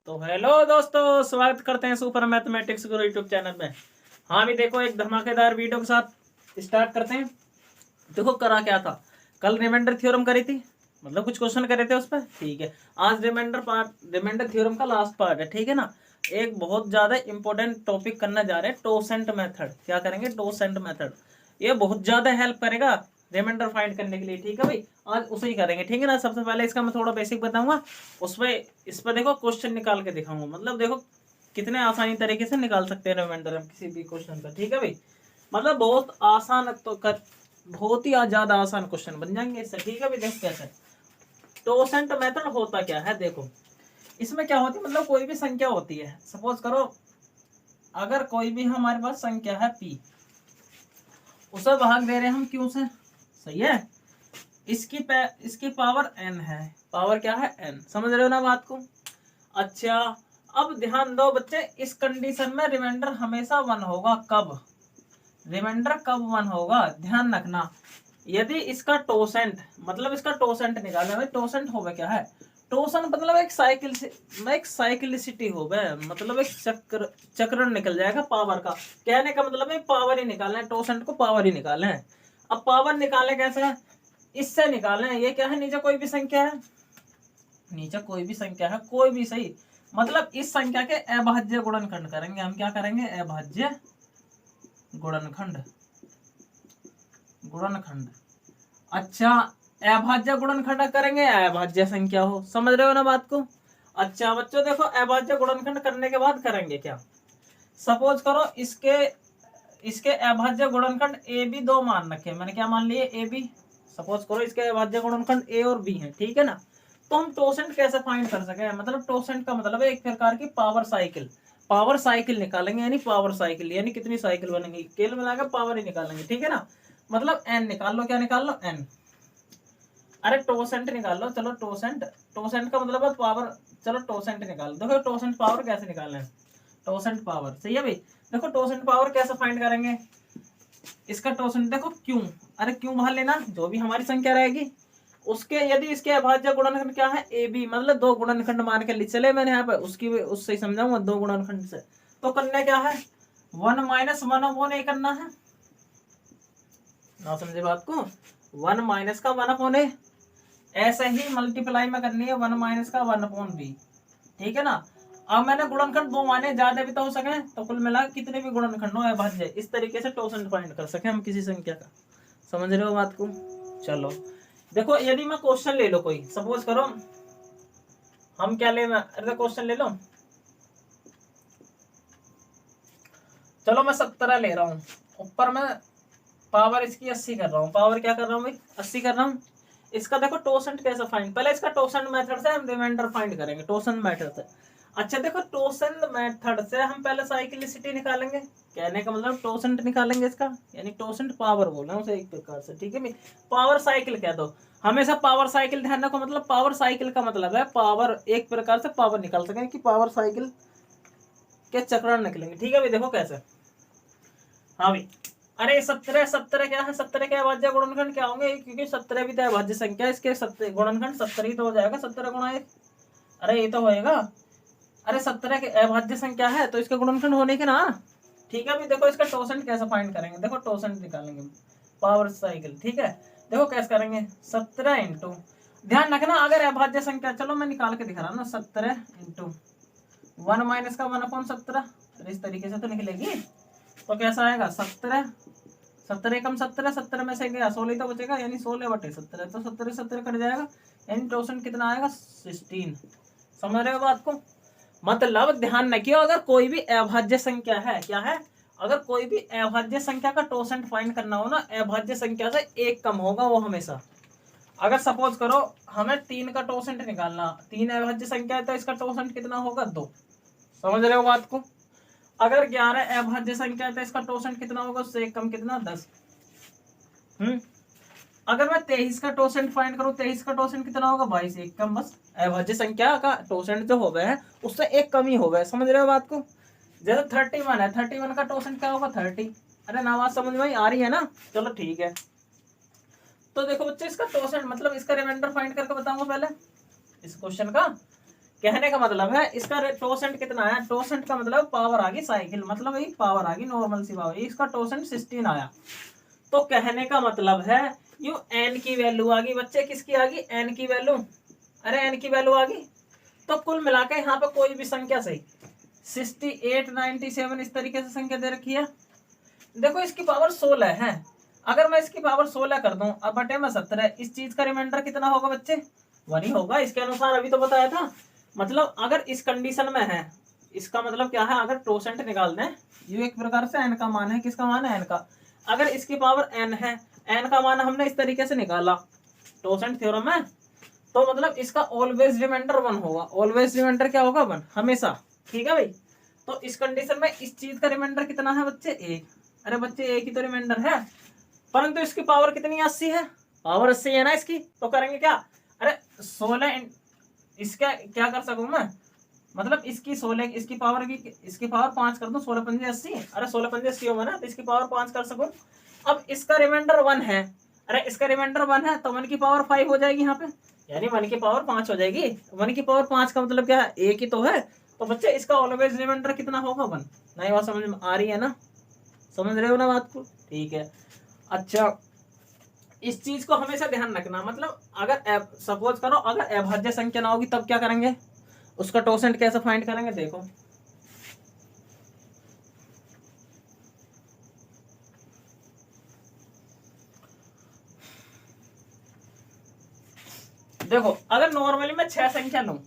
तो हेलो दोस्तों, स्वागत करते हैं सुपर मैथमेटिक्स गुरु यूट्यूब चैनल में। हाँ भी देखो, एक धमाकेदार वीडियो के साथ स्टार्ट करते हैं। देखो करा क्या था, कल रिमाइंडर थ्योरम करी थी, मतलब कुछ क्वेश्चन करे थे उस पर। ठीक है, आज रिमाइंडर थ्योरम का लास्ट पार्ट है। ठीक है ना, एक बहुत ज्यादा इंपॉर्टेंट टॉपिक करने जा रहे हैं, टोसेंट मेथड। क्या करेंगे? टोसेंट मेथड। ये बहुत ज्यादा हेल्प करेगा रिमाइंडर फाइंड करने के लिए। ठीक है भाई, आज उसे ही करेंगे। ठीक है ना, सबसे पहले इसका मैं थोड़ा बेसिक बताऊंगा, उस पर इस पर देखो क्वेश्चन निकाल के दिखाऊंगा। मतलब देखो कितने आसानी तरीके से निकाल सकते हैं रिमाइंडर हम किसी भी क्वेश्चन का। ठीक है भाई, मतलब बहुत आसान तो कर, बहुत ही ज्यादा आसान क्वेश्चन बन जाएंगे इससे। ठीक है भाई, देखो कैसे टोसेंट मेथड होता क्या है। देखो इसमें क्या होती है, मतलब कोई भी संख्या होती है, सपोज करो अगर कोई भी हमारे पास संख्या है p, उसे भाग दे रहे हैं हम q से। सही है, इसकी पावर n है। पावर क्या है? n। समझ रहे हो ना बात को? अच्छा, अब ध्यान दो बच्चे, इस कंडीशन में रिमाइंडर हमेशा 1 होगा। कब? रिमाइंडर कब 1 होगा, ध्यान रखना। यदि इसका टोसेंट, मतलब इसका टोसेंट निकालना है। टोसेंट होगा क्या है? टोसेंट मतलब एक साइकिल से, एक साइक्लिसिटी होगा, मतलब एक चक्रण निकल जाएगा पावर का। कहने का मतलब है पावर ही निकालना है, टोसेंट को पावर ही निकालना है। अब पावर निकाले कैसे? इससे निकालना है। ये क्या है? नीचे कोई भी संख्या है, नीचे कोई भी संख्या है, कोई भी सही, मतलब इस संख्या के अभाज्य गुणनखंड करेंगे हम। क्या करेंगे? अभाज्य गुणनखंड। गुणनखंड। अच्छा, अभाज्य गुणनखंड करेंगे, अभाज्य संख्या हो। समझ रहे हो ना बात को? अच्छा बच्चों देखो, अभाज्य गुणनखंड करने के बाद करेंगे क्या, सपोज करो इसके अभाज्य गुणनखंड ए बी दो मान रखे। मैंने क्या मान लिए? A B. सपोज करो इसके अभाज्य गुणनखंड ए और बी है। ठीक है ना, तो हम टोसेंट कैसे फाइंड कर सके? मतलब टोसेंट का मतलब है एक प्रकार की पावर साइकिल। पावर साइकिल निकालेंगे, यानी पावर साइकिल यानी कितनी साइकिल बनेंगी, केल मिलाकर पावर ही निकालेंगे। ठीक है ना, मतलब एन निकाल लो। क्या निकाल लो? एन। अरे टोसेंट निकाल लो, चलो टोसेंट। टोसेंट का मतलब है पावर। चलो टोसेंट निकाल लो। देखो टोसेंट पावर कैसे निकालना है, टोसेंट पावर। सही है भाई, देखो टोसेंट पावर कैसे फाइंड करेंगे। इसका टोसेंट देखो क्यों, अरे क्यों बाहर लेना, जो भी हमारी संख्या रहेगी उसके, यदि इसके अभाज्य गुणनखंड क्या है? ए बी, मतलब दो गुणनखंड मान के लिए चले मैंने यहाँ पे, उसकी उससे ही समझाऊंगा। दो गुणनखंड से तो करना क्या है? 1 माइनस 1/a करना है ना। समझे बात को? 1 माइनस का 1/a, ऐसे ही मल्टीप्लाई में करनी है 1 माइनस का 1/b। ठीक है ना, अब मैंने गुणनखंड दो माने, ज्यादा भी तो हो सके, तो कुल मिला कितने भी गुणनखंड हो अभाज्य, इस तरीके से टोसेंट फाइंड कर सके हम किसी संख्या का। समझ रहे हो बात को? चलो देखो, यदि मैं क्वेश्चन ले लो कोई, सपोज करो हम क्या ले, अरे क्वेश्चन ले लो, चलो मैं 17 ले रहा हूँ, ऊपर मैं पावर इसकी 80 कर रहा हूँ। पावर क्या कर रहा हूँ भाई? 80 कर रहा हूँ। इसका देखो टोसेंट कैसे फाइंड, पहले इसका टोसेंट मेथड से हम रिमाइंडर फाइंड करेंगे, टोसेंट मेथड से। अच्छा देखो, टोसेंट मेथड से हम पहले साइक्लिसिटी निकालेंगे। कहने का मतलब टोसेंट निकालेंगे इसका, यानी टोसेंट पावर बोल रहा हूँ उसे एक प्रकार से। ठीक है भाई, पावर साइकिल कह दो हमेशा। पावर साइकिल ध्यान रखो, मतलब पावर साइकिल का मतलब है पावर, एक प्रकार से पावर निकाल सके कि पावर साइकिल के चक्रण निकलेंगे। ठीक है भाई, देखो कैसे। हाँ भाई, अरे 17 17 क्या है? 17 के अभाज्य गुणनखंड क्या होंगे, क्योंकि 17 भी तो अभाज्य संख्या, इसके 17 गुणनखंड 17 ही तो हो जाएगा। 17 गुणा 1, अरे ये तो होएगा। अरे 17 के अभाज्य संख्या है तो इसके गुणनखंड होने के ना। ठीक है भाई, देखो इसका टोसेंट कैसे फाइंड करेंगे। देखो टोसेंट निकालेंगे पावर साइकिल। ठीक है, देखो कैसे करेंगे। 17 इंटू, ध्यान रखना अगर अभाज्य संख्या, चलो मैं निकाल के दिखा रहा हूँ ना। 17 इंटू 1 माइनस का 1/17, इस तरीके से तो निकलेगी। तो कैसा आएगा? 17, 17 कम 17, 17 में से गया 16 तो बचेगा, यानी 16/17, तो 17 17 कट जाएगा, यानी टोसेंट कितना आएगा? 16। समझ रहे हो बात को? मतलब ध्यान रखियो, अगर कोई भी अभाज्य संख्या है, क्या है? अगर कोई भी अभाज्य संख्या का टोसेंट फाइंड करना हो ना, अभाज्य संख्या से एक कम होगा वो हमेशा। अगर सपोज करो हमें 3 का टोसेंट निकालना, 3 अभाज्य संख्या है तो इसका टोसेंट कितना होगा? 2। समझ रहे हो बात को? अगर 11 अभाज्य संख्या है तो इसका टोसेंट कितना होगा? उससे एक कम कितना? 10। अगर मैं 23 का टोसेंट फाइंड करूं, 23 का टोसेंट कितना होगा? 22। एक कम, बस अभाज्य संख्या का टोसेंट जो हो गए हैं उससे एक कम ही हो गए। समझ रहे हो बात को? जैसे 31 है, 31 का टोसेंट क्या होगा? 30। अरे ना बात समझ में आ रही है ना? चलो ठीक है, तो देखो बच्चे इसका टोसेंट, मतलब इसका रिमाइंडर फाइंड करके बताऊंगा पहले इस क्वेश्चन का। कहने का मतलब है इसका टोसेंट कितना है, टोसेंट का मतलब पावर आ गई साइकिल, मतलब एक पावर आ गई नॉर्मल सी पावर, इसका टोसेंट 16 आया। तो कहने का मतलब है यू एन की वैल्यू आ गई बच्चे, किसकी आ गई, एन की वैल्यू, अरे एन की वैल्यू आ गई। तो कुल मिलाकर यहाँ पे कोई भी संख्या सही 68, 97 इस तरीके से संख्या दे रखी है। देखो इसकी पावर 16 है, अगर मैं इसकी पावर 16 कर दूं अब बटे में 17, इस चीज का रिमाइंडर कितना होगा बच्चे, 1 ही होगा। इसके अनुसार अभी तो बताया था। मतलब अगर इस कंडीशन में है, इसका मतलब क्या है, अगर टोसेंट निकाल दें, यू एक प्रकार से एन का मान है, किसका मान है, एन का। अगर इसकी पावर एन है, एन का मान हमने इस तरीके से निकाला टोसेंट थ्योरम में, तो मतलब इसका ऑलवेज रिमाइंडर 1 होगा। ऑलवेज रिमाइंडर क्या होगा, 1 हमेशा, ठीक है भाई। तो इस कंडीशन में इस चीज का रिमाइंडर कितना है बच्चे, 1। अरे बच्चे एक ही तो रिमाइंडर है, परंतु इसकी पावर कितनी 80 है, पावर 80 है ना इसकी। तो करेंगे क्या, अरे 16 इसका क्या कर सकूं मैं, मतलब इसकी 16 इसकी पावर की, इसकी पावर 5 कर दूं, 16 पंजे 80, अरे 16 पंजे 80 होगा ना, तो इसकी पावर 5 कर सकूं। अब इसका रिमाइंडर 1 है, अरे इसका रिमाइंडर 1 है तो 1 की पावर 5 हो जाएगी यहाँ पे, यानी 1 की पावर 5 हो जाएगी। 1 की पावर 5 का मतलब क्या है, एक ही तो है। तो बच्चे इसका ऑलवेज रिमाइंडर कितना होगा, 1। नहीं बात समझ में आ रही है ना, समझ रहे हो ना बात को, ठीक है। अच्छा इस चीज को हमेशा ध्यान रखना, मतलब अगर सपोज करो अगर अभाज्य संख्या ना होगी तब क्या करेंगे, उसका टोसेंट कैसे फाइंड करेंगे, देखो देखो अगर नॉर्मली मैं 6 संख्या लूं,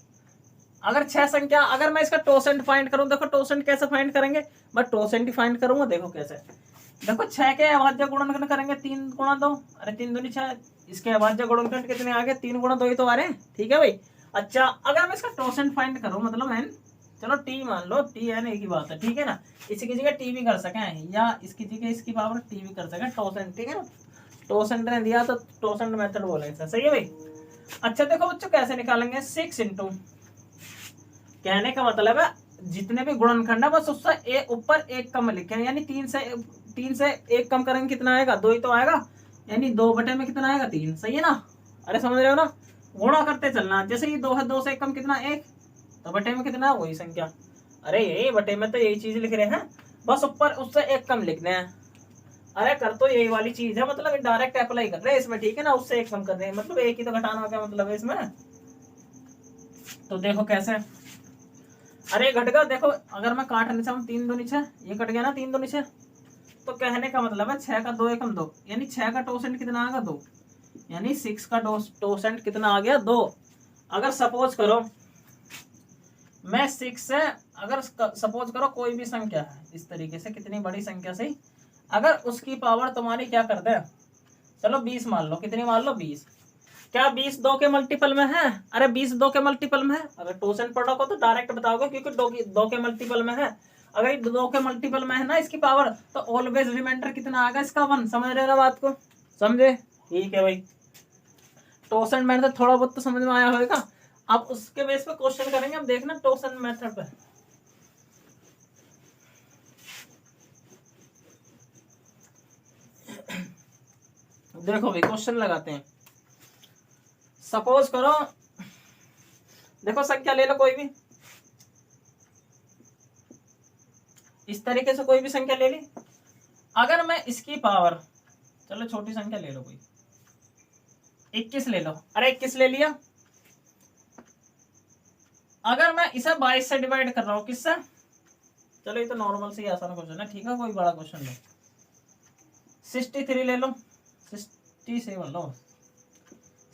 अगर 6 संख्या, अगर मैं इसका टोसेंट फाइंड करूं, देखो टोसेंट कैसे फाइंड करेंगे, मैं टोसेंट ही फाइंड करूंगा। देखो कैसे, देखो 6 के अभाज्य गुणनखंड करेंगे 3 गुणा 2, अरे 3 दूनी 6, इसके अभाज्य गुणनखंड कितने आ गए, 3 गुणा 2 ही तो आ रहे हैं, ठीक है भाई। अच्छा अगर मैं इसका टोसेंट फाइंड करूं, मतलब एन, चलो टी मान लो, टी एन एक ही बात है, ठीक है ना। इसी की जगह टी भी कर सके, या इसकी जगह इसकी पावर टी भी कर सके, टोसेंट, ठीक है ना। टोसेंट ने दिया तो टोसेंट मेथड बोलेंगे, सही है भाई। अच्छा देखो बच्चों कैसे निकालेंगे, 6 इंटू, कहने का मतलब है जितने भी गुणनखंड है बस उससे एक ऊपर एक कम लिखे, यानी 3 से 1 कम करेंगे कितना आएगा, 2 ही तो आएगा, यानी 2 बटे में कितना आएगा, 3, सही है ना। अरे समझ रहे हो ना, गुणा करते चलना, जैसे ये 2 है, 2 से 1 कम कितना, 1, तो बटे में कितना, वही संख्या। अरे यही बटे में तो यही चीज लिख रहे हैं, बस ऊपर उससे 1 कम लिखने हैं। अरे कर तो यही वाली चीज है, मतलब डायरेक्ट अप्लाई कर रहे हैं इसमें, ठीक है ना, उससे 1 कम कर रहे हैं, मतलब एक ही तो घटाना का मतलब है इसमें। तो देखो कैसे, अरे घट गया, देखो अगर मैं काटने से 3 दूनी 6, ये कट गया ना 3 दूनी 6, तो कहने का मतलब है 6 का 2 एकम 2, यानी 6 का टोसेंट कितना आ गया, 2, यानी 6 का टोसेंट कितना आ गया, 2। अगर सपोज करो मैं 6 से, अगर सपोज करो कोई भी संख्या है इस तरीके से, कितनी बड़ी संख्या से, अगर उसकी पावर तुम्हारी क्या कर दे, चलो 20 मान लो, कितनी मान लो 20, क्या 20 2 के मल्टीपल में है, अरे 20 2 के मल्टीपल में है। अगर टोसेंट प्रोडक्ट हो तो डायरेक्ट बताओगे, क्योंकि 2 के मल्टीपल में है। अगर ये 2 के मल्टीपल में है ना इसकी पावर, तो ऑलवेज रिमाइंडर कितना आएगा इसका, 1। समझ रहे हो बात को, समझे, ठीक है भाई। टोसेंट मेथड थोड़ा बहुत तो समझ में आया होगा, अब उसके बेस पे क्वेश्चन करेंगे, अब देखना टोसेंट मेथड पे। देखो भाई क्वेश्चन लगाते हैं, सपोज करो, देखो संख्या ले लो कोई भी, इस तरीके से कोई भी संख्या ले ली। अगर मैं इसकी पावर, चलो छोटी संख्या ले लो कोई, 21 ले लो, अरे 21 ले लिया। अगर मैं इसे 22 से डिवाइड कर रहा हूं, किससे, चलो ये तो नॉर्मल से ही आसान क्वेश्चन है, ठीक है, कोई बड़ा क्वेश्चन नहीं। 63 ले लो, 67 लो,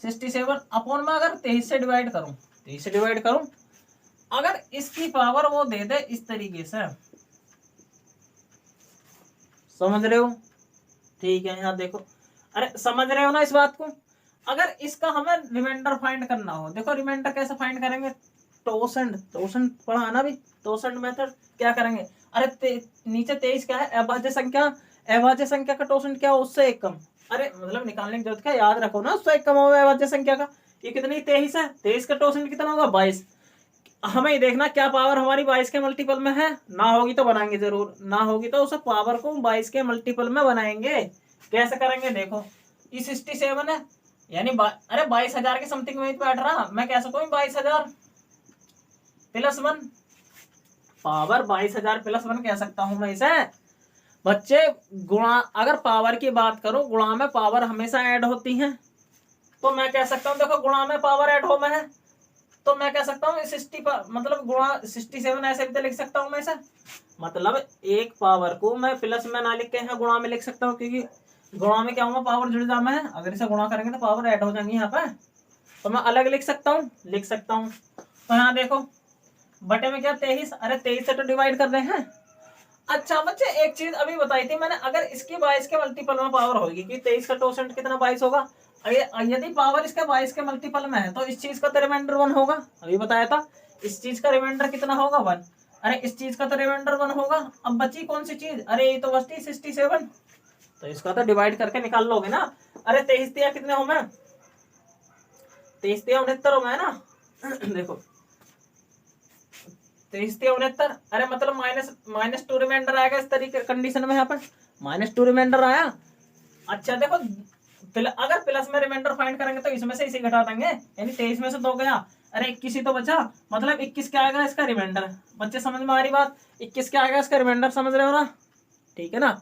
67 अपॉन में अगर 23 से डिवाइड करूं, 23 से डिवाइड करूं, अगर इसकी पावर वो दे दे इस तरीके से, समझ रहे हो, ठीक है। यहाँ देखो, अरे समझ रहे हो ना इस बात को। अगर इसका हमें रिमाइंडर फाइंड करना हो, देखो रिमाइंडर कैसे फाइंड करेंगे, टोसेंट पढ़ा ना भी, टोसेंट मेथड क्या करेंगे, अरे नीचे 23 क्या है, अभाज्य संख्या, अभाज्य संख्या का टोसेंट क्या हो, उससे 1 कम, अरे मतलब निकालने की जरूरत क्या, याद रखो ना, उससे 1 कम होगा अभाज्य संख्या का। ये कितनी 23 है, 23 का टोसेंट कितना होगा, 22। हमें ये देखना क्या पावर हमारी 22 के मल्टीपल में है, ना होगी तो बनाएंगे जरूर, ना होगी तो उस पावर को 22 के मल्टीपल में बनाएंगे। कैसे करेंगे, देखो ये 67 है, यानी अरे 22,000 के समथिंग में बैठ रहा, मैं कह सकूँ 22,000, +1 पावर 22,000 +1 कह सकता हूं मैं इसे बच्चे। गुणा अगर पावर की बात करो, गुणा में पावर हमेशा ऐड होती है, तो मैं कह सकता हूं देखो गुणा में पावर ऐड हो में है, तो मैं कह सकता हूँ 60 मतलब गुणा 67 ऐसे भी तो लिख सकता हूँ मैं इसे। मतलब एक पावर को मैं प्लस में ना लिख के यहाँ गुणा में लिख सकता हूँ, क्योंकि गुणा में क्या होगा, पावर जुड़ जाना है, अगर इसे गुणा करेंगे तो पावर ऐड हो जाएंगी यहाँ पे, तो मैं अलग लिख सकता हूँ। तो यहाँ देखो बटे में क्या 23, अरे 23 से तो डिवाइड कर रहे हैं। अच्छा बच्चे एक चीज अभी बताई थी मैंने, अगर इसकी 22 के मल्टीपल में पावर होगी कि 23 का टोसेंट कितना 22 होगा, यदि पावर इसके 22 के मल्टीपल में है तो इस चीज का तो रिमाइंडर 1 होगा, अभी बताया था। इस चीज का रिमाइंडर कितना होगा 1, अरे इस चीज का तो रिमाइंडर 1 होगा। अब बची कौन सी चीज, अरे ये तो बचती 67, तो इसका तो डिवाइड करके निकाल लोगे ना। अरे 23 दिया कितने हो में, 23 दिया 69 हो में ना देखो 23 दिया 69, अरे मतलब -2 रिमाइंडर आएगा इस तरीके कंडीशन में, यहाँ पर -2 रिमाइंडर आया। अच्छा देखो अगर प्लस में रिमाइंडर फाइंड करेंगे तो इसमें से इसे घटा देंगे, यानी 23 में से 2 गया, अरे 21 ही तो बचा, मतलब 21 क्या आएगा इसका रिमाइंडर। बच्चे समझ में आ रही बात, 21 क्या आएगा इसका रिमाइंडर, समझ रहे हो ना, ठीक है ना।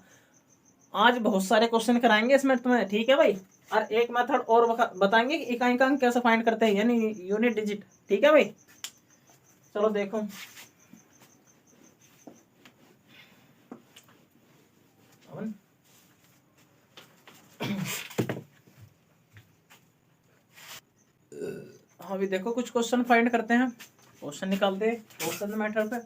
आज बहुत सारे क्वेश्चन कराएंगे इसमें तुम्हें, ठीक है भाई। और एक मेथड और बताएंगे कि इकाई का अंक कैसे फाइंड करते हैं, यानी यूनिट डिजिट, ठीक है भाई। चलो देखो अभी देखो कुछ क्वेश्चन फाइंड करते हैं, क्वेश्चन निकालते हैं क्वेश्चन मेथड पे।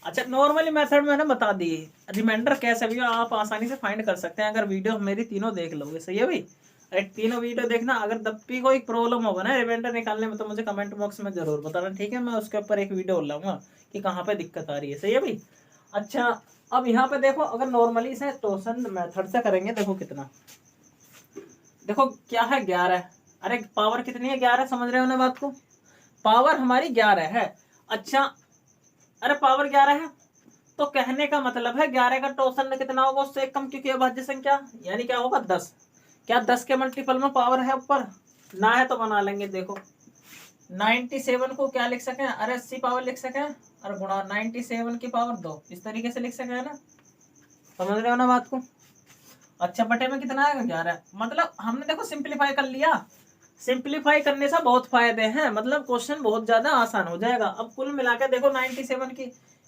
अच्छा नॉर्मली मेथड मैंने बता दी, रिमाइंडर कैसे भी आप आसानी से फाइंड कर सकते हैं अगर वीडियो मेरी तीनों देख लोगे, सही है भाई। अरे तीनों वीडियो देखना, अगर तब भी कोई प्रॉब्लम होगा ना रिमाइंडर निकालने में तो मुझे कमेंट बॉक्स में जरूर बताना, ठीक है। मैं उसके ऊपर एक वीडियो लाऊंगा कि कहाँ पे दिक्कत आ रही है, सही है भाई। अच्छा अब यहाँ पे देखो, अगर नॉर्मली इसे टोसन मेथड से करेंगे, देखो कितना, देखो क्या है 11, अरे पावर कितनी है 11, समझ रहे हो ना बात को, पावर हमारी 11 है। अच्छा अरे पावर 11 है तो कहने का मतलब है 11 का टोसन कितना होगा, उससे एक कम, क्योंकि अभाज्य संख्या, यानी क्या होगा 10। क्या 10 के मल्टीपल में पावर है ऊपर ना, है तो बना लेंगे। देखो 97 को क्या लिख सके, अरे 80 पावर लिख सके, और गुणा 97 की पावर 2, इस तरीके से लिख सके, है ना, समझ रहे हो ना बात को। अच्छा बटे में कितना आएगा 11, मतलब हमने देखो सिंप्लीफाई कर लिया, सिंप्लीफाई करने से बहुत फायदे हैं, मतलब क्वेश्चन बहुत ज्यादा आसान हो जाएगा। अब कुल मिलाकर देखो 97 की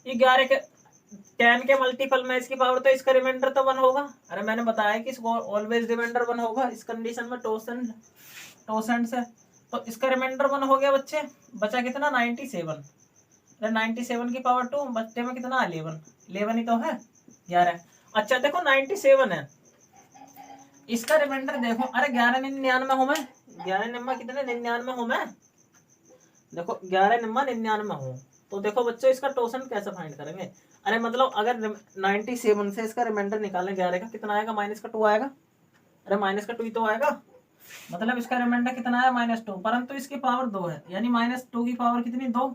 11 के 10 के मल्टीपल में इसकी पावर, तो इसका रिमाइंडर तो 1 होगा। अरे मैंने बताया कि इसको ऑलवेज रिमाइंडर 1 होगा इस कंडीशन में, टोसेंट से, तो इसका रिमाइंडर 1 हो गया बच्चे। बचा कितना 97, 97 की पावर 2, बच्चे में कितना 11 ही तो है 11। अच्छा देखो 97 है, इसका रिमाइंडर देखो, अरे 11 हो मैं, 11 निम्मा कितने 99 हो मैं, देखो 11 निम्मा 99 हो। तो देखो बच्चों इसका टोसन कैसे फाइंड करेंगे, अरे मतलब अगर 97 से इसका रिमाइंडर निकालें 11 का, कितना आएगा, -2 आएगा, अरे -2 ही तो आएगा, मतलब इसका रिमाइंडर कितना है -2, परंतु इसकी पावर 2 है, यानी -2 की पावर कितनी 2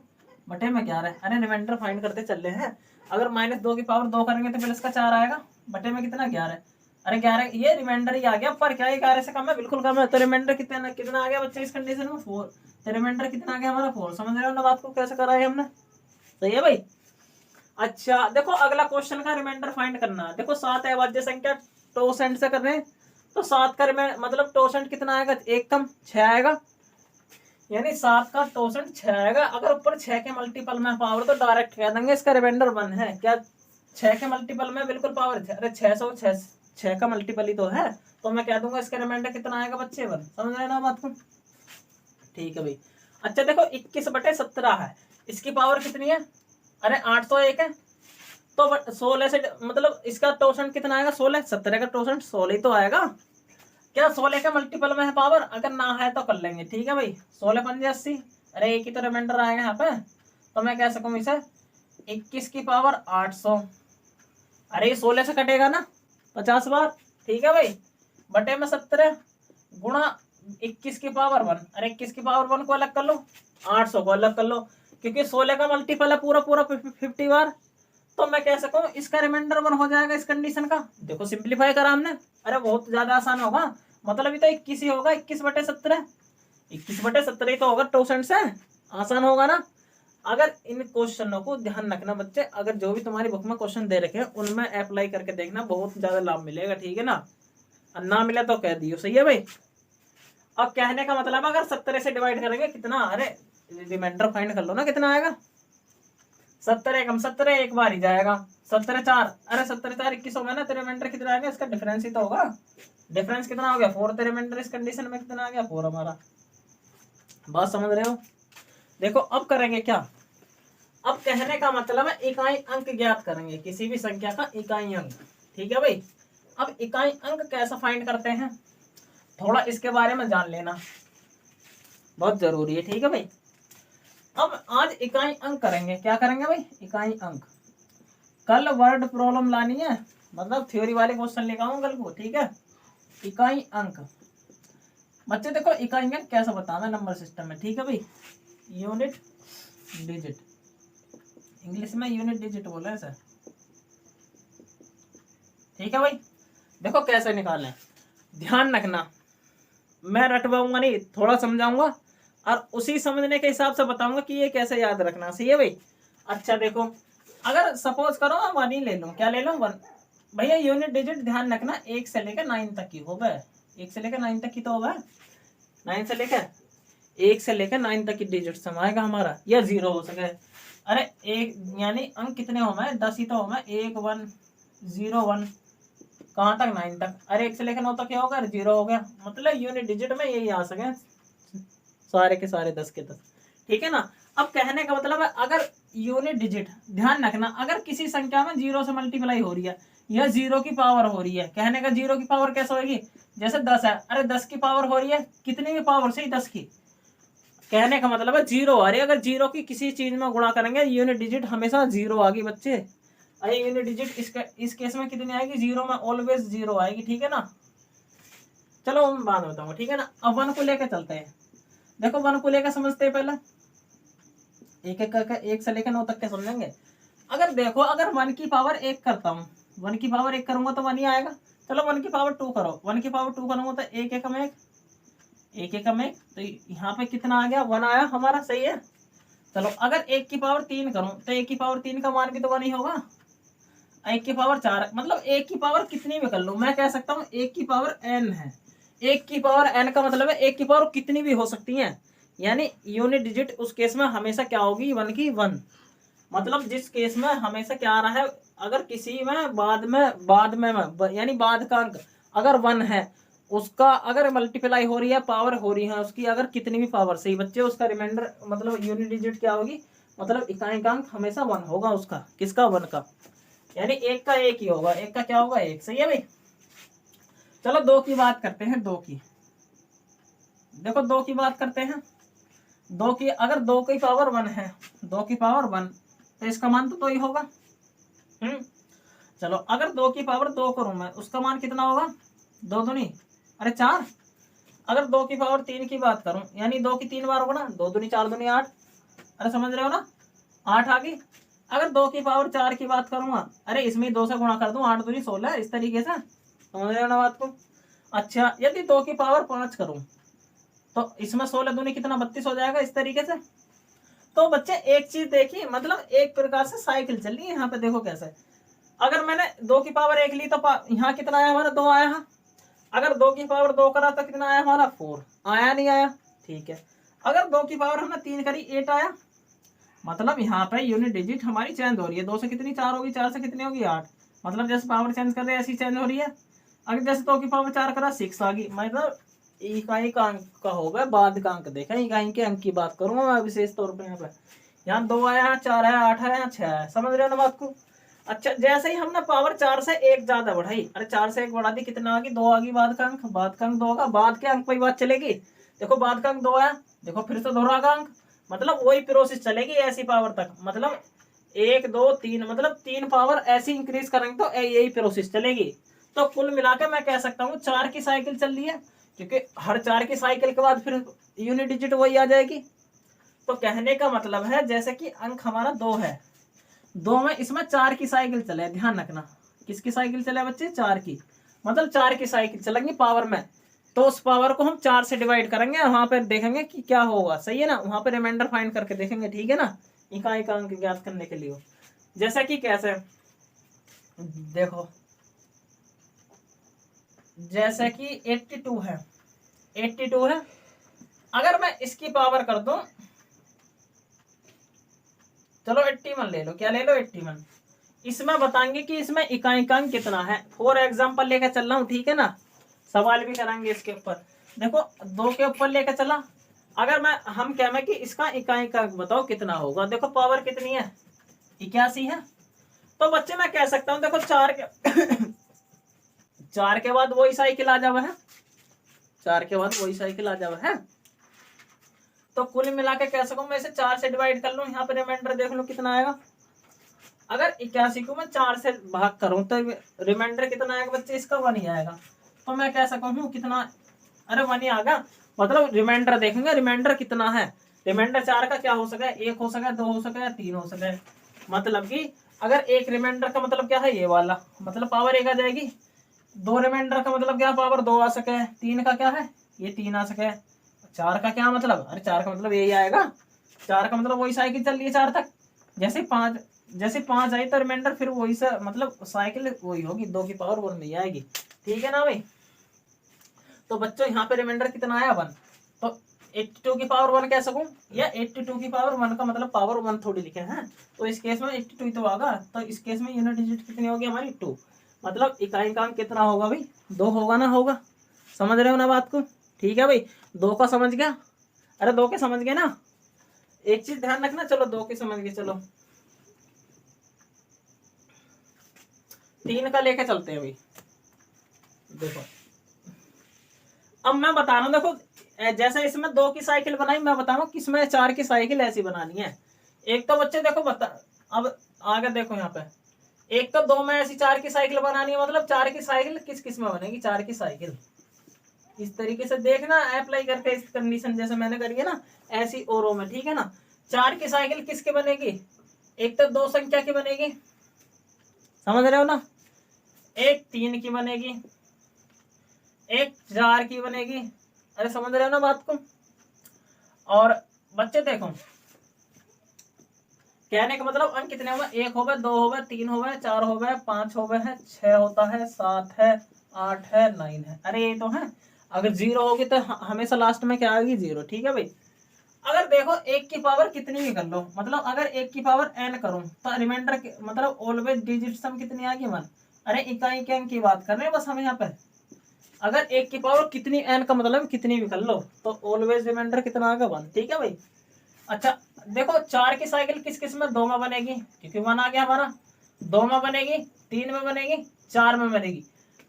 बटे में 11। अरे रिमाइंडर फाइंड करते चल रहे हैं, अगर -2 की पावर 2 करेंगे तो प्लस का 4 आएगा, बटे में कितना 11, अरे 11, ये रिमाइंडर ही आ गया, पर क्या 11 से कम है, बिल्कुल कम है, तो रिमाइंडर कितना आ गया बच्चे इस कंडीशन में 4, तो रिमाइंडर कितना आ गया हमारा 4, समझ रहे हो ना बात को, कैसे करा है हमने, सही है भाई। अच्छा देखो अगला क्वेश्चन का रिमाइंडर फाइंड करना, देखो 7 अभाज्य संख्या टोसेंट से कर रहे हैं, तो 7 का मतलब टोसेंट कितना आएगा, एक कम 6 आएगा, यानी 7 का टोसेंट 6 आएगा। अगर ऊपर 6 के मल्टीपल में पावर तो डायरेक्ट कह देंगे इसका रिमाइंडर 1 है, क्या 6 के मल्टीपल में बिल्कुल पावर, अरे 6 का मल्टीपल ही तो है, तो मैं कह दूंगा इसका रिमाइंडर कितना आएगा बच्चे 1, समझ रहे ना बात को, ठीक है भाई। अच्छा देखो 21/17 है, इसकी पावर कितनी है, अरे 801 है, तो 16 से मतलब इसका टोसेंट कितना आएगा 16, 17 का टोसेंट 16 ही तो आएगा, क्या 16 के मल्टीपल में है पावर, अगर ना है तो कर लेंगे, ठीक है भाई। 16 पंजे 80, अरे एक ही तो रिमाइंडर आएगा यहाँ पे, तो मैं कह सकूँ इसे 21 की पावर 800, अरे ये 16 से कटेगा ना 50 बार, ठीक है भाई, बटे में 17 गुणा 21 की पावर 1, अरे 21 की पावर 1 को अलग कर लो, 800 को अलग कर लो, क्योंकि 16 का मल्टीपल है पूरा 50 बार, तो मैं कह सकूं इसका रिमाइंडर 1 हो जाएगा इस कंडीशन का। देखो सिंप्लीफाई करा हमने, अरे बहुत ज्यादा आसान होगा, मतलब ये तो 21 ही होगा, 21/17, 21/17 ही तो होगा टोसेंट से, आसान होगा ना। अगर इन क्वेश्चनों को ध्यान रखना बच्चे, अगर जो भी तुम्हारी बुक में क्वेश्चन दे रखे हैं उनमें अप्लाई करके देखना, बहुत ज्यादा लाभ मिलेगा, ठीक है ना। ना मिला तो कह दियो, सही है भाई। अब कहने का मतलब अगर 70 से डिवाइड करेंगे कितना, अरे रिमाइंडर फाइंड कर लो ना, कितना आएगा 70 एकम 70 एक बार ही जाएगा, 70 4, अरे 70 4 21 हो गया ना, तो रिमाइंडर कितना आएगा, इसका डिफरेंस ही तो होगा। डिफरेंस कितना हो गया 4, तो रिमाइंडर इस कंडीशन में कितना आ गया 4 हमारा। बात समझ रहे हो। देखो अब करेंगे क्या, अब कहने का मतलब है इकाई अंक ज्ञात करेंगे, किसी भी संख्या का इकाई अंक, ठीक है भाई। अब इकाई अंक कैसा फाइंड करते हैं, थोड़ा इसके बारे में जान लेना बहुत जरूरी है, ठीक है भाई। अब आज इकाई अंक करेंगे, क्या करेंगे भाई, इकाई अंक। कल वर्ड प्रॉब्लम लानी है, मतलब थ्योरी वाले क्वेश्चन लेकर आऊंगा कल को, ठीक है। इकाई अंक बच्चे देखो, इकाई अंक कैसा बताना नंबर सिस्टम में, ठीक है भाई। यूनिट डिजिट, इंग्लिश में यूनिट डिजिट बोला है सर, ठीक है भाई। देखो कैसे निकालें, ध्यान रखना, मैं रटवाऊंगा नहीं, थोड़ा समझाऊंगा और उसी समझने के हिसाब से बताऊंगा कि ये कैसे याद रखना, सही है भाई। अच्छा देखो, अगर सपोज करो 1 ही ले लूं, क्या ले लूं 1, भैया यूनिट डिजिट ध्यान रखना 1 से लेकर 9 तक की हो गए, 1 से लेकर 9 तक की तो होगा, 9 से लेकर 1 से लेकर 9 तक की डिजिट समाएगा हमारा, या 0 हो सके। अरे एक यानी अंक कितने हो गए 10 ही तो हो गए, 1 1 0 1 कहाँ तक 9 तक, अरे 1 से लेकर 9 तक क्या होगा 0 हो गया, मतलब यूनिट डिजिट में यही आ सके सारे के सारे 10 के 10, ठीक है ना। अब कहने का मतलब है अगर यूनिट डिजिट, ध्यान रखना अगर किसी संख्या में 0 से मल्टीप्लाई हो रही है या 0 की पावर हो रही है, कहने का 0 की पावर कैसे होगी, जैसे 10 है, अरे 10 की पावर हो रही है कितनी भी पावर से 10 की, कहने का मतलब है 0 आ रही है, अगर 0 की किसी चीज में गुणा करेंगे यूनिट डिजिट हमेशा 0 आएगी बच्चे। अरे यूनिट डिजिट इस केस में कितनी आएगी 0 में ऑलवेज 0 आएगी, ठीक है ना। चलो मैं बाद में बताऊंगा, ठीक है ना। अब 1 को लेकर चलते हैं, देखो 1 को लेकर समझते हैं पहले, एक एक करके 1 से लेकर 9 तक के समझेंगे। अगर देखो अगर 1 की पावर 1 करता हूँ, 1 की पावर 1 करूंगा तो 1 ही आएगा। चलो 1 की पावर 2 करो, 1 की पावर 2 करूंगा तो 1 एकम 1 1 एकम 1, तो यहाँ पे कितना आ गया 1 आया हमारा, सही है। चलो अगर 1 की पावर 3 करूं तो 1 की पावर 3 का मान भी तो 1 ही होगा। 1 की पावर 4, मतलब 1 की पावर कितनी भी कर लूं, मैं कह सकता हूँ 1 की पावर n है, 1 की पावर n का मतलब है 1 की पावर कितनी भी हो सकती है, यानी यूनिट डिजिट उस केस में हमेशा क्या होगी 1 की 1, मतलब जिस केस में हमेशा क्या आ रहा है, अगर किसी में बाद में यानी बाद का अंक अगर 1 है, उसका अगर मल्टीप्लाई हो रही है पावर हो रही है उसकी अगर कितनी भी पावर से ही बच्चे, उसका रिमाइंडर मतलब यूनिट डिजिट क्या होगी, मतलब इकाई का अंक हमेशा 1 होगा उसका, किसका 1 का, यानी 1 का 1 ही होगा, 1 का क्या होगा 1, सही है भाई। चलो 2 की बात करते हैं, 2 की, देखो 2 की बात करते हैं, 2 की अगर 2 की पावर 1 है, 2 की पावर 1 तो इसका मान तो 2 ही होगा। चलो अगर 2 की पावर 2 करूं मैं, उसका मान कितना होगा 2 दूनी अरे 4, अगर 2 की पावर 3 की बात करूं, यानी 2 की 3 बार होगा ना, 2 दूनी 4 दूनी 8, अरे समझ रहे हो ना 8 आ गई। अगर 2 की पावर 4 की बात करूंगा, अरे इसमें 2 से गुणा कर दूं, 8 दूनी 16, इस तरीके से समझ रहे हो ना बात को। अच्छा यदि 2 की पावर 5 करूं तो इसमें 16 दूनी कितना 32 हो जाएगा, इस तरीके से। तो बच्चे एक चीज देखिए, मतलब एक प्रकार से साइकिल चल रही है यहाँ पे, देखो कैसे, अगर मैंने 2 की पावर 1 ली तो यहाँ कितना आया हमारा 2 आया, अगर 2 की पावर 2 करा तो कितना आया हमारा 4 आया, नहीं आया, ठीक है। अगर 2 की पावर हमने 3 करी 8 आया, मतलब यहाँ पे यूनिट डिजिट हमारी चेंज हो रही है, 2 से कितनी 4 होगी, 4 से कितनी होगी 8, मतलब जैसे पावर चेंज कर रहे हैं ऐसी चेंज हो रही है। अगर जैसे 2 की पावर 4 करा 6 आ गई, मतलब इकाई का अंक का होगा बाद का अंक, देखा इकाई के अंक की बात करूंगा मैं विशेष तौर पर, यहाँ 2 आया, 4 आया, 8 आया, 6 आया, समझ रहे हो ना बात को। अच्छा जैसे ही हमने पावर 4 से 1 ज्यादा बढ़ाई, अरे 4 से 1 बढ़ा दी, कितना आ गई 2 आ गई, बाद का अंक, बाद का अंक 2 होगा, बाद के अंक पर ही बात चलेगी। देखो बाद का अंक 2 आया, देखो फिर से दोहरा का अंक, मतलब वही प्रोसेस चलेगी ऐसी पावर तक, मतलब 1 2 3, मतलब 3 पावर ऐसी इंक्रीज करेंगे तो यही प्रोसेस चलेगी। तो कुल मिलाकर मैं कह सकता हूँ 4 की साइकिल चल रही है, क्योंकि हर 4 की साइकिल के बाद फिर यूनिट डिजिट वही आ जाएगी। तो कहने का मतलब है जैसे कि अंक हमारा 2 है, 2 में इसमें 4 की साइकिल चले, ध्यान रखना किसकी साइकिल चले बच्चे 4 की, मतलब 4 की साइकिल चलेंगी पावर में, तो उस पावर को हम 4 से डिवाइड करेंगे, वहां पर देखेंगे कि क्या होगा, सही है ना, वहां पर रिमाइंडर फाइंड करके देखेंगे, ठीक है ना। इकाई का अंक ज्ञात करने के लिए। जैसा कि कैसे देखो, जैसे कि 82 है, 82 है, अगर मैं इसकी पावर कर दूं, चलो 81 ले लो, क्या ले लो 81, इसमें बताएंगे कि इसमें इकाई का अंक कितना है। फॉर एग्जांपल लेकर चल रहा हूं, ठीक है ना, सवाल भी कराएंगे इसके ऊपर। देखो 2 के ऊपर लेकर चला, अगर मैं हम कहें कि इसका इकाई का अंक बताओ कितना होगा, देखो पावर कितनी है 81 है, तो बच्चे मैं कह सकता हूं देखो 4 के 4 के बाद वही साइकिल आ जावा है, 4 के बाद वही साइकिल आ जावा है, तो कुल मिला के कह सकूं मैं इसे 4 से डिवाइड कर लूं, यहाँ पे रिमाइंडर देख लो कितना आएगा। अगर 81 को मैं 4 से भाग करूं तो रिमाइंडर कितना आएगा बच्चे, इसका 1 ही आएगा, तो मैं कह सकता हूँ कितना, अरे 1 ही आएगा, मतलब रिमाइंडर देखेंगे रिमाइंडर कितना है, रिमाइंडर 4 का क्या हो सके, 1 हो सके, 2 हो सके, 3 हो सके, मतलब कि अगर एक रिमाइंडर का मतलब क्या है ये वाला, मतलब पावर 1 आ जाएगी, 2 रिमाइंडर का मतलब क्या पावर 2 आ सके, 3 का क्या है ये 3 आ सके, 4 का क्या मतलब, अरे 4 का मतलब यही आएगा, 4 का मतलब वही साइकिल चल रही है 4 तक, जैसे 5 आई तो रिमाइंडर फिर वही से मतलब साइकिल वही होगी, 2 की पावर 1 नहीं आएगी, ठीक है ना भाई। तो बच्चों यहाँ पे रिमाइंडर कितना आया 1, तो 82 की पावर 1 कह सकूं, या 82 की पावर 1 का मतलब पावर 1 थोड़ी लिखे हैं, तो इस केस में 82 तो आगा, तो इस केस में यूनिट डिजिट कितनी होगी हमारी 2, मतलब इकाई का अंक कितना होगा भाई 2 होगा ना, होगा, समझ रहे हो ना बात को, ठीक है भाई। 2 का समझ गया, अरे 2 के समझ गए ना, एक चीज ध्यान रखना, चलो 2 के समझ गए, चलो 3 का लेके चलते हैं अभी। देखो अब मैं बता रहा हूँ, देखो जैसे इसमें 2 की साइकिल बनाई, मैं बता रहा हूँ किसमें 4 की साइकिल ऐसी बनानी है। एक तो बच्चे देखो बता, अब आगे देखो यहाँ पे, एक तो 2 में ऐसी 4 की साइकिल बनानी है, मतलब 4 की साइकिल किस किस में बनेगी, 4 की साइकिल इस तरीके से देखना, अप्लाई करके इस कंडीशन जैसे मैंने करी है ना, ऐसी औरों में, ठीक है ना। 4 की साइकिल किसके बनेगी, एक तो 2 संख्या की बनेगी, समझ रहे हो ना, एक 3 की बनेगी, एक 4 की बनेगी, अरे समझ रहे हो ना बात को। और बच्चे देखो कहने का मतलब अंक कितने हो गए, 1 हो गए, 2 हो गए, 3 हो गए, 4 हो गए, 5 हो गए हैं, 6 होता है, 7 है, 8 है, 9 है, अरे ये तो है। अगर 0 होगी तो हमेशा लास्ट में क्या आएगी 0, ठीक है भाई। अगर देखो 1 की पावर कितनी भी कर लो, मतलब अगर 1 की पावर n करूं तो रिमाइंडर मतलब ऑलवेज डिजिट सम कितनी आएगी 1, अरे इकाई के अंक की बात कर रहे हैं बस हम यहाँ पे। अगर 1 की पावर कितनी n का मतलब कितनी भी कर लो, तो ऑलवेज रिमाइंडर कितना आएगा 1, ठीक है भाई। अच्छा देखो 4 की साइकिल किस किस में, 2 में बनेगी, क्योंकि 1 आ गया हमारा, 2 में बनेगी, 3 में बनेगी, 4 में बनेगी।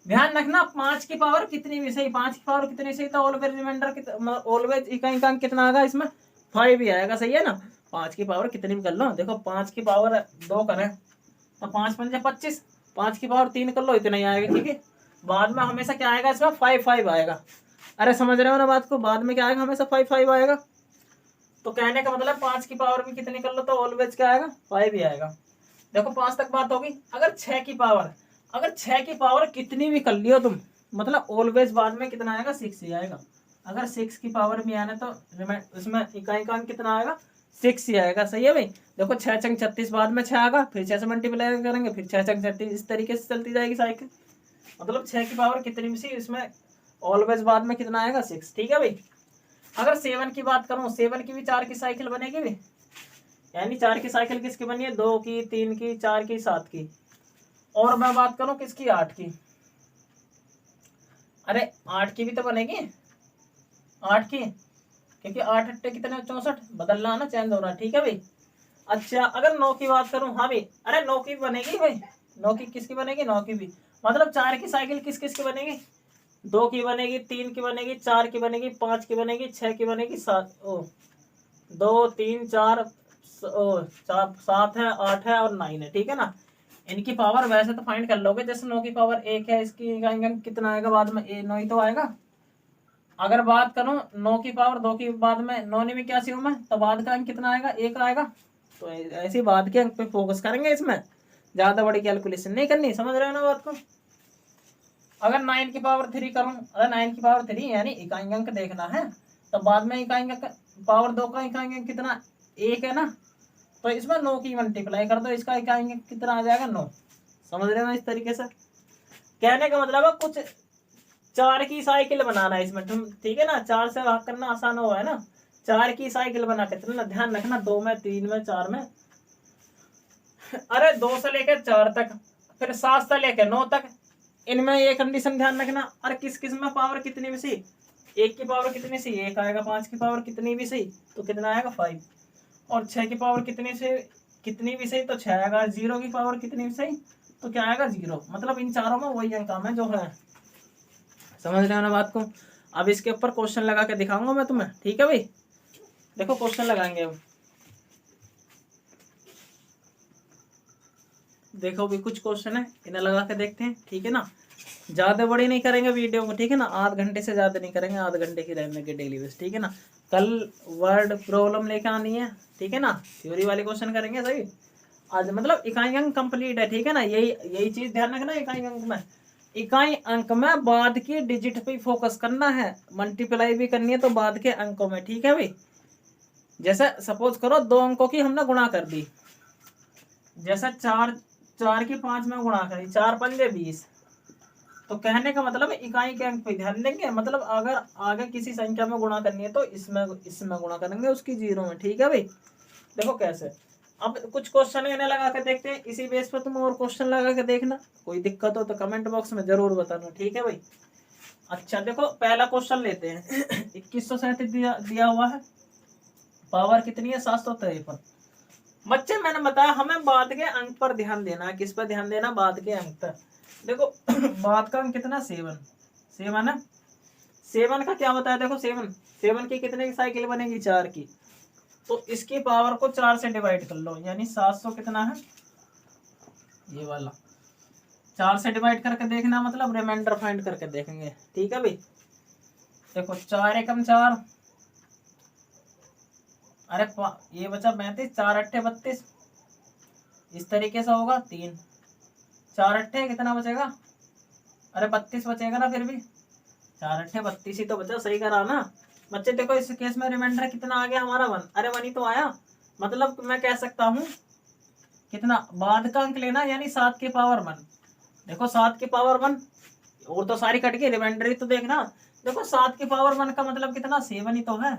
ध्यान रखना 5 की पावर कितनी भी सही, 5 की पावर कितनी सही, तो ऑलवेज रिमाइंडर ऑलवेज इकाई का अंक कितना आएगा इसमें 5 ही आएगा, सही है ना। 5 की पावर कितनी भी कर लो, देखो 5 की पावर 2 करें तो 5 पंजे 25, 5 की पावर 3 कर लो इतना ही आएगा, ठीक है। बाद में हमेशा क्या आएगा इसमें 5 आएगा, अरे समझ रहे हो ना बात को, बाद में क्या आएगा हमेशा 5 आएगा। तो कहने का मतलब 5 की पावर भी कितनी कर लो तो ऑलवेज क्या आएगा 5 ही आएगा। देखो 5 तक बात होगी। अगर 6 की पावर, अगर 6 की पावर कितनी भी कर लियो तुम, मतलब ऑलवेज बाद में कितना आएगा 6 ही आएगा। अगर 6 की पावर भी आना तो उसमें इकाई का अंक कितना आएगा 6 ही आएगा, सही है भाई। देखो 6 चंग 36 बाद में 6 आएगा, फिर 6 से मल्टीप्लाई करेंगे, फिर 6 चंग 36, इस तरीके से चलती जाएगी साइकिल। मतलब 6 की पावर कितनी भी सी इसमें ऑलवेज बाद में कितना आएगा 6, ठीक है भाई। अगर 7 की बात करूं, 7 की भी 4 की साइकिल बनेगी भी, यानी 4 की साइकिल किसकी बनी है, 2 की, 3 की, 4 की, 7 की। और मैं बात करूं किसकी 8 की, अरे 8 की भी तो बनेगी, 8 की, क्योंकि 8 अट्टे कितने 64, बदलना है ना, चेंज हो रहा है, ठीक है भाई। अच्छा अगर 9 की बात करूं, हाँ भाई, अरे 9 की बनेगी भाई, 9 की किसकी बनेगी, 9 की भी, मतलब 4 की साइकिल किस किस की बनेगी, 2 की बनेगी, 3 की बनेगी, 4 की बनेगी, 5 की बनेगी, 6 की बनेगी, 7 2 3 4 7 है, 8 है और 9 है, ठीक है ना। इनकी पावर वैसे तो फाइंड कर लोगे, जैसे 9 की पावर 1 है, इसकी कितना आएगा बाद में 9 ही तो आएगा। अगर बात करूं 9 की पावर 2 की बाद में 9 में क्या सी हूं मैं, तो बाद का अंक कितना आएगा 1 आएगा। तो ऐसी बाद के अंक पे फोकस करेंगे, इसमें ज्यादा बड़ी कैलकुलेशन नहीं करनी, समझ रहे हो ना बात को। अगर 9 की पावर 3 करूं, अगर 9 की पावर 3 यानी इकाई अंक देखना है, तो बाद में इकाई अंक पावर 2 का इकाई अंक कितना 1 है ना, तो इसमें 9 की मल्टीप्लाई कर दो, इसका इकाई अंक कितना आ जाएगा 9। समझ रहे हो ना, इस तरीके से कहने का मतलब है कुछ 4 की साइकिल बनाना है इसमें तुम, ठीक है ना। 4 से भाग करना आसान हुआ है ना, 4 की साइकिल बना के चलना, ध्यान रखना 2 में 3 में 4 में, अरे 2 से लेकर 4 तक, फिर 7 से लेकर 9 तक, इनमें ये कंडीशन ध्यान रखना। अरे किस किस में पावर कितनी भी सही, 1 की पावर कितनी सी 1 आएगा, 5 की पावर कितनी भी सही तो कितना आएगा 5, और 6 की पावर कितनी से कितनी भी सही तो 6 आएगा, 0 की पावर कितनी भी सही तो क्या आएगा 0। मतलब इन चारों में वही अंक है जो है। समझ रहे हो ना बात को। अब इसके ऊपर क्वेश्चन लगा के दिखाऊंगा मैं तुम्हें, ठीक है भाई। देखो क्वेश्चन लगाएंगे अब, देखो भी कुछ क्वेश्चन है, इन्हें लगा के देखते हैं, ठीक है ना। ज्यादा बड़ी नहीं करेंगे वीडियो को, ठीक है ना, आध घंटे से ज्यादा नहीं करेंगे, आध घंटे की रहने के डेली बेस, ठीक है ना। कल वर्ड प्रॉब्लम लेके आनी है, ठीक है ना, थ्योरी वाले क्वेश्चन करेंगे सही। आज मतलब इकाई अंक कंप्लीट है, ठीक है ना, यही यही चीज ध्यान रखना। इकाई अंक में, इकाई अंक में बाद की डिजिट पे फोकस करना है, मल्टीप्लाई भी करनी है तो बाद के अंकों में, ठीक है भाई। जैसे सपोज करो 2 अंकों की हमने गुणा कर दी, जैसा 4 की 5 में गुणा करी, 4 पंजे 20, तो कहने का मतलब इकाई के अंक पे ध्यान देंगे। मतलब अगर आगे किसी संख्या में गुणा करनी है तो इसमें गुणा करेंगे उसकी 0 में, ठीक है भाई। देखो कैसे, अब कुछ क्वेश्चन इन्हें लगा के देखते हैं, इसी बेस पर तुम और क्वेश्चन लगा के देखना, कोई दिक्कत हो तो कमेंट बॉक्स में जरूर बताना, ठीक है भाई। अच्छा देखो पहला क्वेश्चन लेते हैं 2137 दिया हुआ है, पावर कितनी है 753। बच्चे मैंने बताया हमें बाद के अंक पर ध्यान देना है, किस पर ध्यान देना, बाद के अंक पर। देखो बाद का अंक कितना 7, 7 है, 7 का क्या बताया, देखो 7 की कितने की साइकिल बनेगी 4 की, तो इसकी पावर को 4 से डिवाइड कर लो, यानी 700 कितना है ये वाला, 4 से डिवाइड करके देखना, मतलब रिमाइंडर फाइंड करके देखेंगे, ठीक है भाई। देखो 4 एकम 4, अरे ये बचा 35, 4 अट्ठे 32, इस तरीके से होगा 3, 4 अट्ठे कितना बचेगा, अरे 32 बचेगा ना, फिर भी 4 अट्ठे 32 ही तो बचा, सही करा ना बच्चे। देखो इस केस में रिमाइंडर कितना आ गया हमारा 1, अरे 1 ही तो आया। मतलब मैं कह सकता हूँ कितना बाद का अंक लेना, यानी 7 की पावर 1। देखो 7 की पावर 1 और तो सारी कट गई, रिमाइंडर ही तो देखना। देखो 7 की पावर 1 का मतलब कितना 7 ही तो है,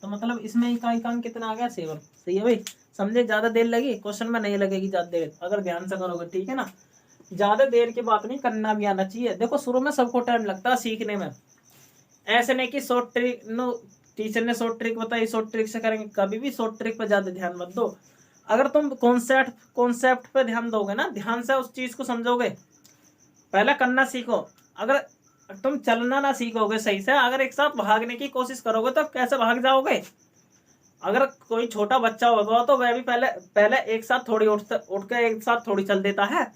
तो मतलब इसमें इकाई का अंक कितना आ गया 7। सही है भाई, समझे। ज्यादा देर लगी, क्वेश्चन में नहीं लगेगी ज्यादा देर अगर ध्यान से करोगे, ठीक है ना। ज्यादा देर की बात नहीं, करना भी आना चाहिए। देखो शुरू में सबको टाइम लगता है सीखने में, ऐसे नहीं कि शॉर्ट ट्रिक नो टीचर ने शॉर्ट ट्रिक बताई शॉर्ट ट्रिक से करेंगे, कभी भी शॉर्ट ट्रिक पर ज्यादा ध्यान मत दो। अगर तुम कॉन्सेप्ट पे ध्यान दोगे ना, ध्यान से उस चीज को समझोगे, पहले करना सीखो। अगर तुम चलना ना सीखोगे सही से, अगर एक साथ भागने की कोशिश करोगे तो कैसे भाग जाओगे। अगर कोई छोटा बच्चा होगा तो वह भी पहले पहले एक साथ थोड़ी उठ के एक साथ थोड़ी चल देता है,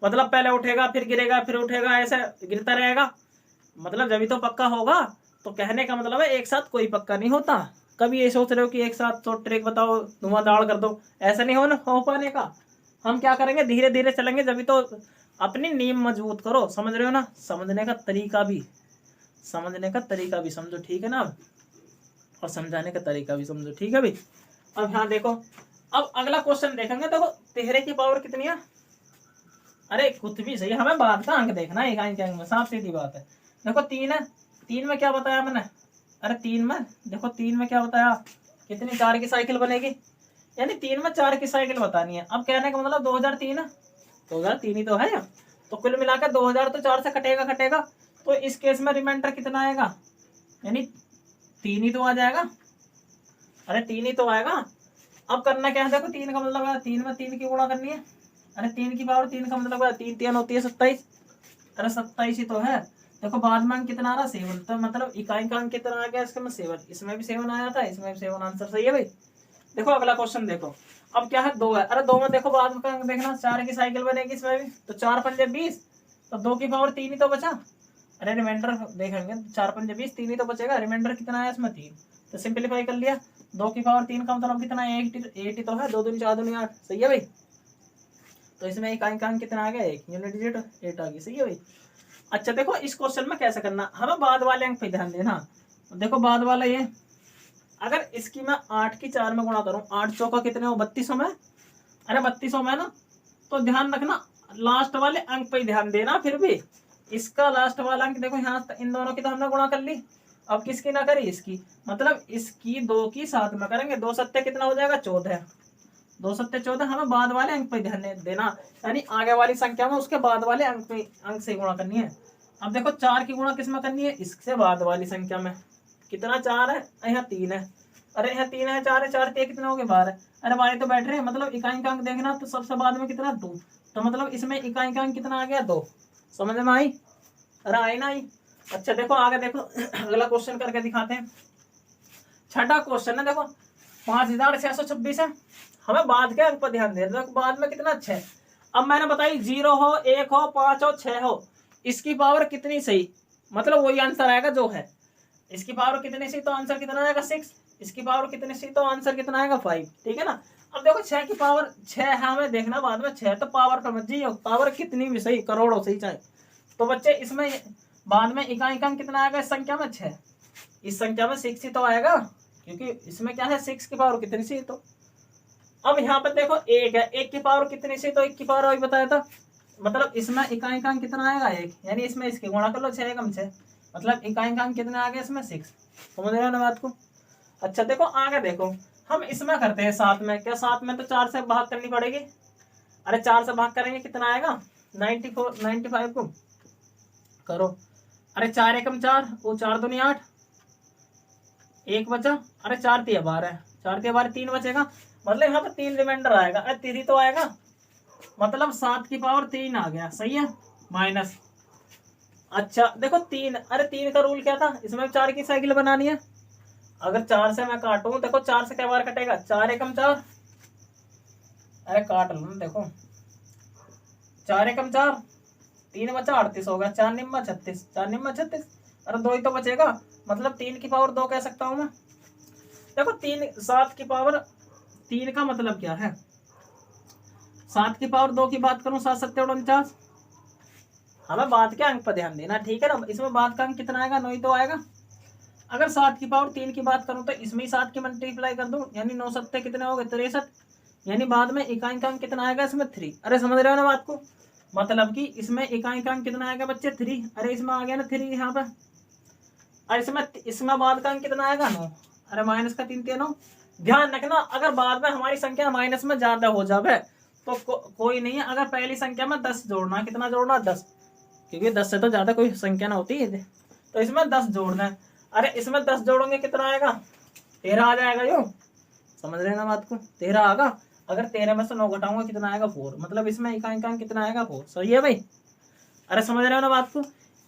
मतलब पहले उठेगा फिर गिरेगा फिर उठेगा, ऐसे गिरता रहेगा, मतलब जब भी तो पक्का होगा। तो कहने का मतलब है एक साथ कोई पक्का नहीं होता। कभी ये सोच रहे हो कि एक साथ तो ट्रिक बताओ धुआंधार कर दो, ऐसा नहीं हो पाने का। हम क्या करेंगे, धीरे धीरे चलेंगे, जब भी तो अपनी नींव मजबूत करो, समझ रहे हो ना। समझने का तरीका भी समझो, ठीक है ना, और समझाने का तरीका भी समझो, ठीक है भाई। अब यहाँ देखो, अब अगला क्वेश्चन देखेंगे। देखो 13 की पावर कितनी है, अरे कुछ भी सही, हमें बाद का अंक देखना है, इकाई के अंक में, साफ सीधी बात है। देखो 3 है, 3 में क्या बताया मैंने, अरे 3 में देखो 3 में क्या बताया, कितनी 4 की साइकिल बनेगी, यानी 3 में 4 की साइकिल बतानी है। अब कहने का मतलब 2003 है, 2003 ही तो है, तो कुल मिलाकर 2000 तो 4 से कटेगा, तो इस केस में रिमाइंडर कितना आएगा, यानी 3 ही तो आ जाएगा, अरे 3 ही तो आएगा। अब करना क्या है, देखो 3 का मतलब है 3 में 3 की गुणा करनी है, अरे 3 की पावर 3 का मतलब है 3 3 होती है 27, अरे 27 ही तो है। देखो बाद में अंक कितना आ रहा 7, तो मतलब इकाई का अंक कितना आ गया इसके में 7, इसमें भी 7 आया था, इसमें भी 7, आंसर सही है भाई। देखो अगला क्वेश्चन देखो, अब क्या है 2 है, अरे 2 में देखो बाद का अंक देखना, 4 की साइकिल बनेगी इसमें भी, तो 4 पंजे 20, तो 2 की पावर 3 ही तो बचा, अरे रिमाइंडर देखेंगे 4 पंजे 20, 3 ही तो बचेगा, रिमाइंडर कितना आया इसमें 3, तो सिंपलीफाई कर लिया, 2 की पावर 3 का मतलब कितना है 8 ही तो है, 2 दूनी 4 दूनी 8, सही है भाई। तो इसमें इकाई का अंक कितना आ गया, एक यूनिट डिजिट 8 आ गई, सही है भाई। अच्छा देखो इस क्वेश्चन में कैसे करना, हमें बाद वाले अंक पे ध्यान देना। देखो बाद वाला ये, अगर इसकी मैं 8 की 4 में गुणा करूं, 8 चौका कितने हो 32 में, अरे 32 में ना, तो ध्यान रखना लास्ट वाले अंक पे ध्यान देना। फिर भी इसका लास्ट वाला अंक देखो, यहाँ इन दोनों की तो हमने गुणा कर ली, अब किसकी ना करी, इसकी, मतलब इसकी 2 की 7 में करेंगे, 2 सत्ते कितना हो जाएगा 14, 2 सत्ते 14, हमें बाद वाले अंक पे ध्यान देना, यानी आगे वाली संख्या में उसके बाद वाले अंक से गुणा करनी है। अब देखो 4 की गुणा किस में करनी है, इससे बाद वाली संख्या में, कितना 4 है, यहाँ 3 है, अरे यहाँ 3 है, 4 है, 4 3 कितना हो गया 12, अरे 12 तो बैठ रहे हैं, मतलब इकाई का अंक देखना तो सबसे बाद में कितना 2, तो मतलब इसमें इकाई का अंक कितना आ गया 2, समझ में आई, अरे आई ना आई। अच्छा देखो आगे देखो अगला क्वेश्चन करके दिखाते हैं। छठा क्वेश्चन है, देखो 5626 है, हमें बाद के अंक पर ध्यान दे, देखो बाद में कितना 6, अब मैंने बताई 0 हो 1 हो 5 हो 6 हो, इसकी पावर कितनी सही, मतलब वही आंसर आएगा जो है, इसकी पावर कितनी सी तो आंसर कितना आएगा 6, इसकी पावर कितनी सी तो आंसर कितना आएगा 5, ठीक है ना। अब देखो 6 की पावर 6 है, हमें देखना बाद में 6 तो पावर समझिए, पावर कितनी भी सही, करोड़ों सही चाहे, तो बच्चे इसमें बाद में इकाई का अंक कितना आएगा इस संख्या में 6, इस संख्या में 6 ही तो आएगा, क्योंकि इसमें क्या है 6 की पावर कितनी सी तो। अब यहाँ पर देखो 1 है, 1 की पावर कितनी सी तो 1 की पावर वही बताया था, मतलब इसमें इकाई का अंक कितना आएगा 1, यानी इसमें इसकी गुणा कर लो 6 एकम 6, मतलब इकाई का अंक कितना आ गया इसमें 6, समझ रहे हो ना बात को। अच्छा देखो आगे देखो, हम इसमें करते हैं 7 में, क्या 7 में तो 4 से भाग करनी पड़ेगी, अरे 4 से भाग करेंगे कितना आएगा 95 को करो, अरे 4 एकम 4, वो 4 दूनी 8, 1 बचा, अरे 4 तिया 12, 4 तिया 12 3 बचेगा, मतलब यहाँ पर 3 रिमाइंडर आएगा, अरे 3 तो आएगा, मतलब 7 की पावर 3 आ गया, सही है माइनस। अच्छा देखो 3, अरे 3 का रूल क्या था, इसमें 4 की साइकिल बनानी है, अगर 4 से मैं काटूं, देखो 4 से क्या बार कटेगा 4 एकम 4, अरे काट लो ना, देखो 4 एकम 4, 3 बचा 38 होगा, 4 निम्मा 36, 4 निम्मा 36, अरे 2 ही तो बचेगा, मतलब 3 की पावर 2 कह सकता हूं मैं। देखो 3 7 की पावर 3 का मतलब क्या है, 7 की पावर 2 की बात करूं 7 7 49, हमें बाद के अंक पर ध्यान देना, ठीक है ना, इसमें बाद का अंक कितना आएगा 9 ही तो आएगा। अगर 7 की पावर 3 की बात करूं तो इसमें 7 की मल्टीप्लाई कर दूं, यानी 9 सत्ते कितने हो गए 63, यानी बाद में इकाई का अंक कितना आएगा इसमें 3, अरे समझ रहे हो ना बात को, मतलब कि इसमें इकाई का अंक कितना आएगा बच्चे 3, अरे इसमें आ गया ना 3 यहाँ पे, और इसमें बाद का अंक कितना आएगा 9, अरे माइनस का 3 9। ध्यान रखना अगर बाद में हमारी संख्या माइनस में ज्यादा हो जाए तो कोई नहीं है, अगर पहली संख्या में 10 जोड़ना, कितना जोड़ना 10, क्योंकि 10 से तो ज्यादा कोई संख्या ना होती है, तो इसमें 10 जोड़ना है, अरे इसमें 10 जोड़ोगे कितना आएगा 13 आ जाएगा, यो समझ रहे ना बात को, 13 आएगा, अगर 13 में से 9 घटाऊंगा कितना आएगा 4, मतलब इसमें इकाई का अंक कितना आएगा 4, सही है भाई, अरे समझ रहे हो ना बात को।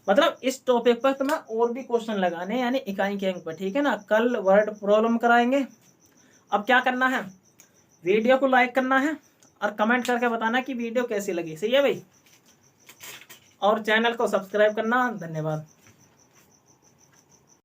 मतलब इस टॉपिक पर तुम्हें और भी क्वेश्चन लगाने, यानी इकाई के अंक पर, ठीक है ना, कल वर्ड प्रॉब्लम कराएंगे। अब क्या करना है, वीडियो को लाइक करना है और कमेंट करके बताना कि वीडियो कैसी लगी, सही है भाई, और चैनल को सब्सक्राइब करना, धन्यवाद।